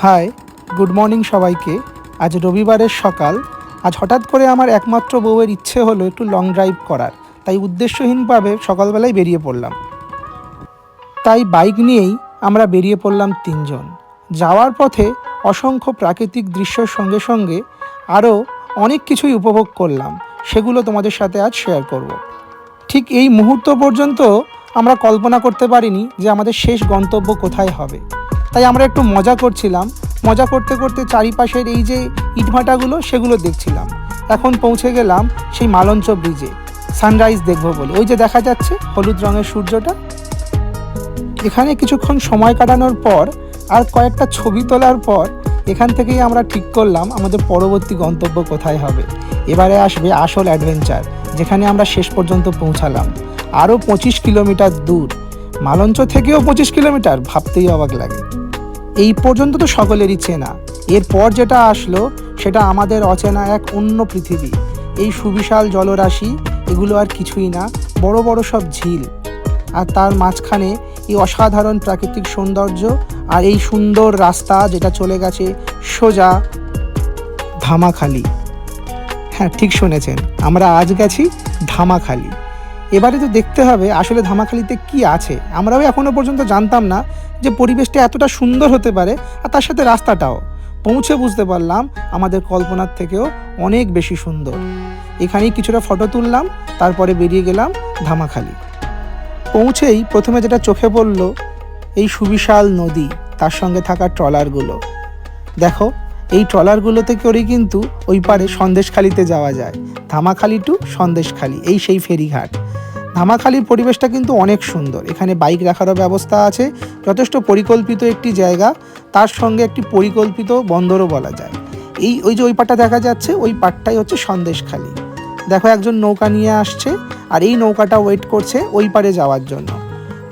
High, good morning সবাইকে। আজ রবিবারের সকাল। আজ হঠাৎ করে আমার একমাত্র বউয়ের ইচ্ছে হলো একটু লং ড্রাইভ করার, তাই উদ্দেশ্যহীনভাবে সকালবেলায় বেরিয়ে পড়লাম। তাই বাইক নিয়েই আমরা বেরিয়ে পড়লাম তিনজন। যাওয়ার পথে অসংখ্য প্রাকৃতিক দৃশ্যের সঙ্গে সঙ্গে আরও অনেক কিছুই উপভোগ করলাম, সেগুলো তোমাদের সাথে আজ শেয়ার করব। ঠিক এই মুহূর্ত পর্যন্ত আমরা কল্পনা করতে পারিনি যে আমাদের শেষ গন্তব্য কোথায় হবে। তাই আমরা একটু মজা করছিলাম, মজা করতে করতে চারিপাশের এই যে ইটভাটাগুলো সেগুলো দেখছিলাম। এখন পৌঁছে গেলাম সেই মালঞ্চ ব্রিজে, সানরাইজ দেখবো বলে। ওই যে দেখা যাচ্ছে হলুদ রঙের সূর্যটা। এখানে কিছুক্ষণ সময় কাটানোর পর আর কয়েকটা ছবি তোলার পর এখান থেকেই আমরা ঠিক করলাম আমাদের পরবর্তী গন্তব্য কোথায় হবে। এবারে আসবে আসল অ্যাডভেঞ্চার, যেখানে আমরা শেষ পর্যন্ত পৌঁছালাম। আরও 25 কিলোমিটার দূর, মালঞ্চ থেকেও 25 কিলোমিটার, ভাবতেই অবাক লাগে। এই পর্যন্ত তো সকলেরই চেনা। এরপর যেটা আসলো সেটা আমাদের অচেনা এক অন্য পৃথিবী। এই সুবিশাল জলরাশি, এগুলো আর কিছুই না, বড় বড় সব ঝিল, আর তার মাঝখানে এই অসাধারণ প্রাকৃতিক সৌন্দর্য আর এই সুন্দর রাস্তা যেটা চলে গেছে সোজা ধামাখালি। হ্যাঁ, ঠিক শুনেছেন, আমরা আজ গেছি ধামাখালি। এবারে তো দেখতে হবে আসলে ধামাখালিতে কি আছে। আমরাও এখনো পর্যন্ত জানতাম না যে পরিবেশটা এতটা সুন্দর হতে পারে, আর তার সাথে রাস্তাটাও। পৌঁছে বুঝতে পারলাম আমাদের কল্পনার থেকেও অনেক বেশি সুন্দর। এখানেই কিছুটা ফটো তুললাম, তারপরে বেরিয়ে গেলাম ধামাখালি। পৌঁছেই প্রথমে যেটা চোখে পড়ল এই সুবিশাল নদী, তার সঙ্গে থাকা ট্রলারগুলো। দেখো, এই ট্রলারগুলোতে করেই কিন্তু ওই পারে সন্দেশখালিতে যাওয়া যায়। ধামাখালি টু সন্দেশখালি, এই সেই ফেরিঘাট। ধামাখালির পরিবেশটা কিন্তু অনেক সুন্দর। এখানে বাইক রাখারও ব্যবস্থা আছে, যথেষ্ট পরিকল্পিত একটি জায়গা, তার সঙ্গে একটি পরিকল্পিত বন্দরও বলা যায়। ওই যে ওই পাটটা দেখা যাচ্ছে, ওই পাটটাই হচ্ছে সন্দেশখালি। দেখো, একজন নৌকা নিয়ে আসছে, আর এই নৌকাটা ওয়েট করছে ওই পারে যাওয়ার জন্য।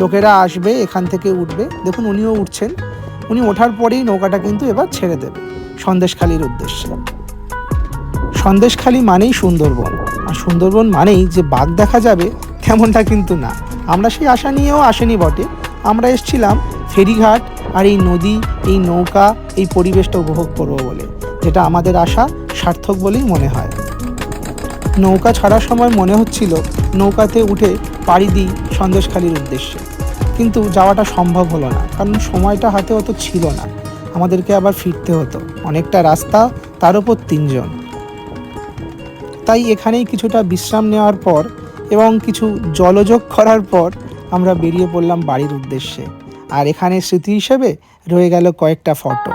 লোকেরা আসবে, এখান থেকে উঠবে। দেখুন, উনিও উঠছেন। উনি ওঠার পরেই নৌকাটা কিন্তু এবার ছেড়ে দেবে সন্দেশখালির উদ্দেশ্যে। সন্দেশখালি মানেই সুন্দরবন, আর সুন্দরবন মানেই যে বাঘ দেখা যাবে তেমনটা কিন্তু না। আমরা সেই আশা নিয়েও আসেনি বটে। আমরা এসেছিলাম ফেরিঘাট আর এই নদী, এই নৌকা, এই পরিবেশটা উপভোগ করবো বলে, যেটা আমাদের আশা সার্থক বলেই মনে হয়। নৌকা ছাড়ার সময় মনে হচ্ছিল নৌকাতে উঠে পাড়ি দিই সন্দেশখালির উদ্দেশ্যে, কিন্তু যাওয়াটা সম্ভব হলো না, কারণ সময়টা হাতে অত ছিল না। আমাদেরকে আবার ফিরতে হতো, অনেকটা রাস্তা, তার উপর তিনজন। তাই এখানেই কিছুটা বিশ্রাম নেওয়ার পর এবং কিছু জলযোগ করার পর আমরা বেরিয়ে পড়লাম বাড়ির উদ্দেশ্যে। আর এখানে স্মৃতি হিসেবে রয়ে গেল কয়েকটা ফটো।